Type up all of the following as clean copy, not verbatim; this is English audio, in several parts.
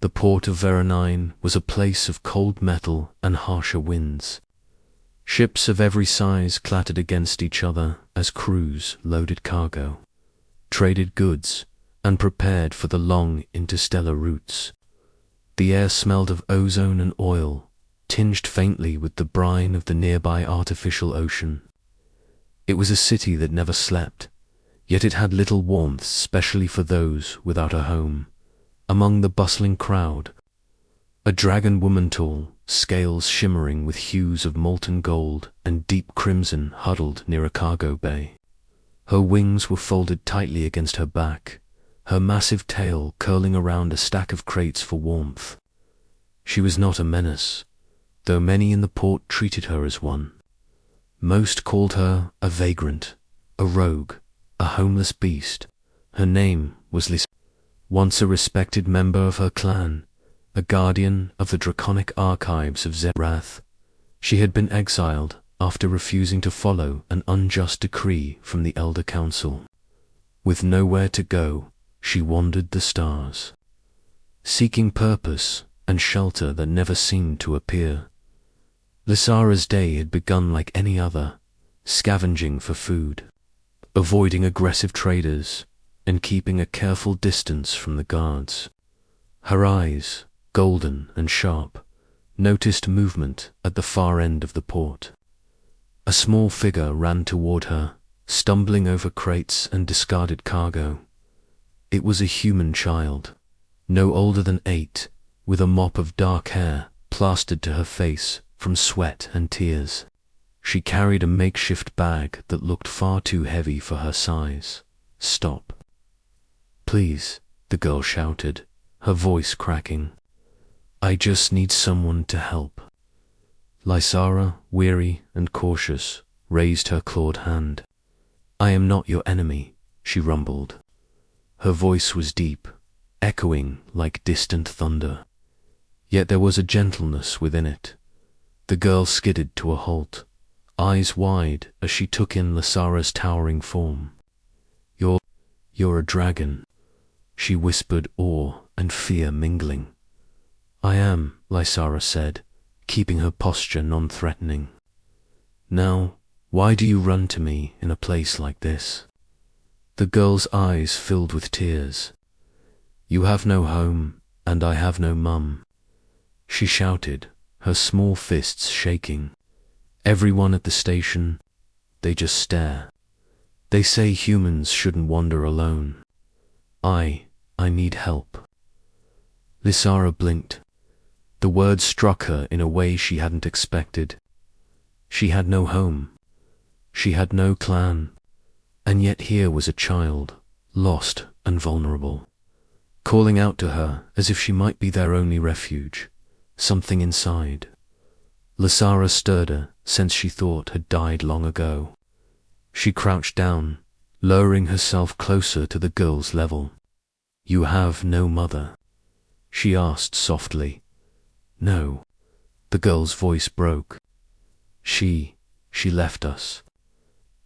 The port of Veronine was a place of cold metal and harsher winds. Ships of every size clattered against each other as crews loaded cargo, traded goods, and prepared for the long interstellar routes. The air smelled of ozone and oil, tinged faintly with the brine of the nearby artificial ocean. It was a city that never slept, yet it had little warmth, especially for those without a home. Among the bustling crowd, a dragon woman tall, scales shimmering with hues of molten gold and deep crimson, huddled near a cargo bay. Her wings were folded tightly against her back, her massive tail curling around a stack of crates for warmth. She was not a menace, though many in the port treated her as one. Most called her a vagrant, a rogue, a homeless beast. Her name was Lys. Once a respected member of her clan, a guardian of the draconic archives of Zerath, she had been exiled after refusing to follow an unjust decree from the Elder Council. With nowhere to go, she wandered the stars, seeking purpose and shelter that never seemed to appear. Lysara's day had begun like any other, scavenging for food, avoiding aggressive traders, and keeping a careful distance from the guards. Her eyes, golden and sharp, noticed movement at the far end of the port. A small figure ran toward her, stumbling over crates and discarded cargo. It was a human child, no older than 8, with a mop of dark hair plastered to her face from sweat and tears. She carried a makeshift bag that looked far too heavy for her size. "Stop. Please," the girl shouted, her voice cracking. "I just need someone to help." Lysara, weary and cautious, raised her clawed hand. "I am not your enemy," she rumbled. Her voice was deep, echoing like distant thunder. Yet there was a gentleness within it. The girl skidded to a halt, eyes wide as she took in Lysara's towering form. You're a dragon," she whispered, awe and fear mingling. "I am," Lysara said, keeping her posture non-threatening. "Now, why do you run to me in a place like this?" The girl's eyes filled with tears. "You have no home, and I have no mum," she shouted, her small fists shaking. "Everyone at the station, they just stare. They say humans shouldn't wander alone. I need help." Lysara blinked. The words struck her in a way she hadn't expected. She had no home. She had no clan. And yet here was a child, lost and vulnerable, calling out to her as if she might be their only refuge. Something inside. Lysara stirred her, since she thought had died long ago. She crouched down, lowering herself closer to the girl's level. "You have no mother?" she asked softly. "No." The girl's voice broke. She left us.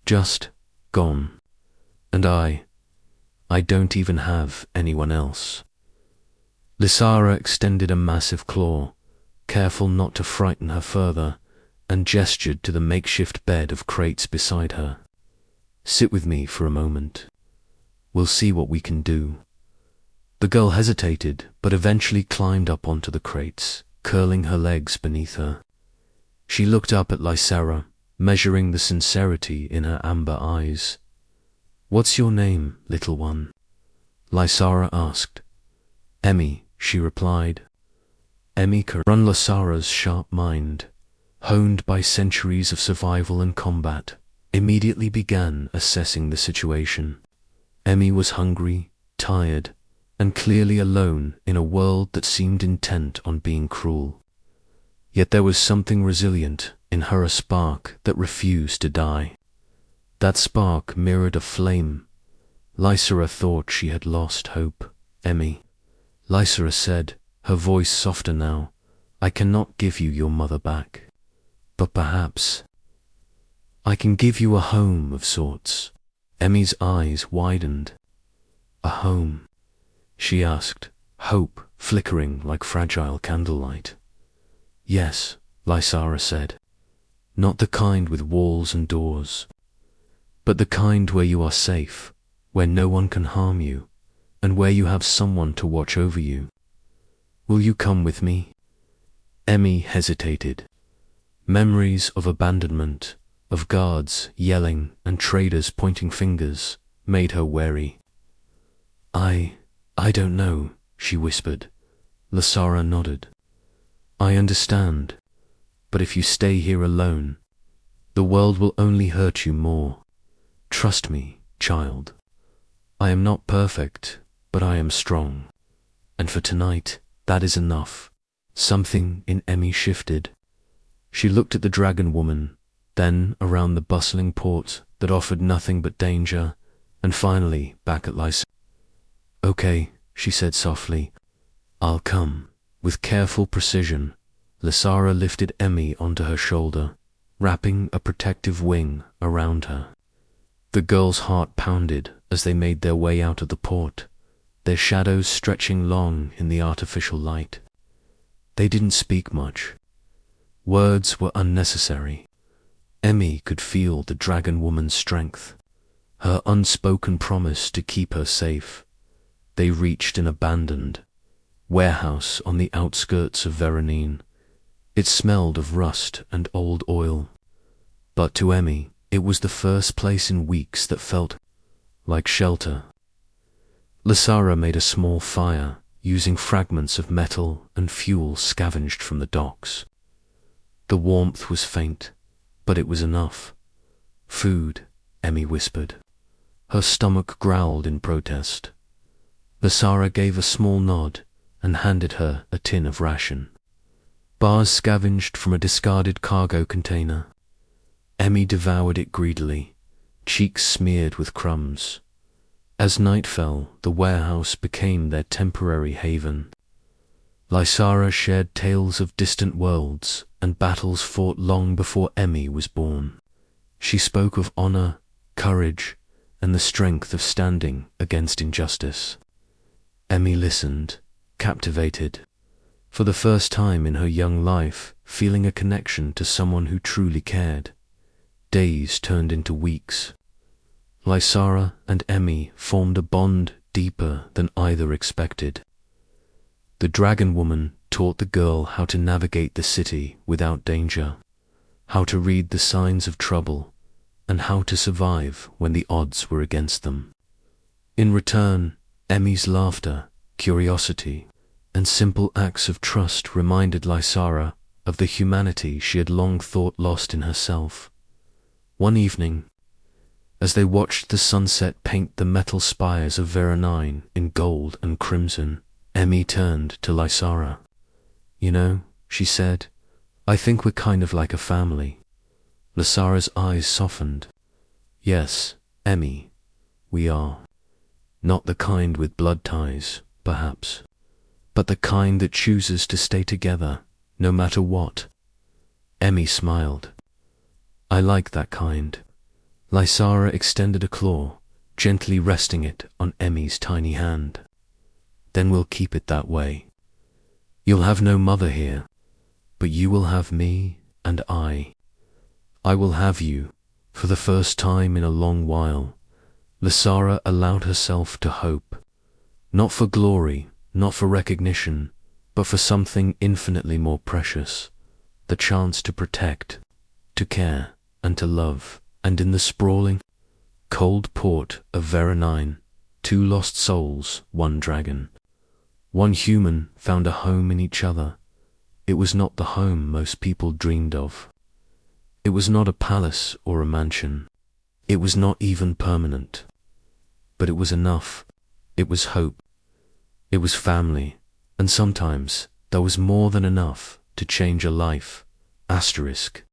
Just gone. And I don't even have anyone else." Lysara extended a massive claw, careful not to frighten her further, and gestured to the makeshift bed of crates beside her. "Sit with me for a moment. We'll see what we can do." The girl hesitated, but eventually climbed up onto the crates, curling her legs beneath her. She looked up at Lysara, measuring the sincerity in her amber eyes. "What's your name, little one?" Lysara asked. "Emmy," she replied. Emmy run. Lysara's sharp mind, honed by centuries of survival and combat, immediately began assessing the situation. Emmy was hungry, tired, and clearly alone in a world that seemed intent on being cruel. Yet there was something resilient in her, a spark that refused to die. That spark mirrored a flame. Lysara thought she had lost hope. "Emmy," Lysara said, her voice softer now, "I cannot give you your mother back. But perhaps I can give you a home of sorts." Emmy's eyes widened. "A home?" she asked, hope flickering like fragile candlelight. Yes, Lysara said. Not the kind with walls and doors, but the kind where you are safe, where no one can harm you, and where you have someone to watch over you. Will you come with me? Emmy hesitated. Memories of abandonment, of guards yelling and traders pointing fingers, made her wary. I don't know, she whispered. Lysara nodded. I understand, but if you stay here alone, the world will only hurt you more. Trust me, child. I am not perfect, but I am strong. And for tonight, that is enough. Something in Emmy shifted. She looked at the dragon woman, then around the bustling port that offered nothing but danger, and finally back at Lysara. Okay, she said softly. I'll come. With careful precision, Lysara lifted Emmy onto her shoulder, wrapping a protective wing around her. The girl's heart pounded as they made their way out of the port, their shadows stretching long in the artificial light. They didn't speak much. Words were unnecessary. Emmy could feel the dragon woman's strength, her unspoken promise to keep her safe. They reached an abandoned warehouse on the outskirts of Veronine. It smelled of rust and old oil, but to Emmy it was the first place in weeks that felt like shelter. Lysara made a small fire, using fragments of metal and fuel scavenged from the docks. The warmth was faint, but it was enough. Food, Emmy whispered. Her stomach growled in protest. Lysara gave a small nod and handed her a tin of ration. Bars scavenged from a discarded cargo container. Emmy devoured it greedily, cheeks smeared with crumbs. As night fell, the warehouse became their temporary haven. Lysara shared tales of distant worlds and battles fought long before Emmy was born. She spoke of honor, courage, and the strength of standing against injustice. Emmy listened, captivated, for the first time in her young life, feeling a connection to someone who truly cared. Days turned into weeks. Lysara and Emmy formed a bond deeper than either expected. The dragon woman taught the girl how to navigate the city without danger, how to read the signs of trouble, and how to survive when the odds were against them. In return, Emmy's laughter, curiosity, and simple acts of trust reminded Lysara of the humanity she had long thought lost in herself. One evening, as they watched the sunset paint the metal spires of Veronine in gold and crimson, Emmy turned to Lysara. You know, she said, I think we're kind of like a family. Lysara's eyes softened. Yes, Emmy, we are. Not the kind with blood ties, perhaps, but the kind that chooses to stay together, no matter what. Emmy smiled. I like that kind. Lysara extended a claw, gently resting it on Emmy's tiny hand. Then we'll keep it that way. You'll have no mother here, but you will have me and I. I will have you, for the first time in a long while. Lysara allowed herself to hope, not for glory, not for recognition, but for something infinitely more precious, the chance to protect, to care, and to love. And in the sprawling, cold port of Veronine, two lost souls, one dragon. One human found a home in each other. It was not the home most people dreamed of. It was not a palace or a mansion. It was not even permanent. But it was enough. It was hope. It was family. And sometimes there was more than enough to change a life. Asterisk.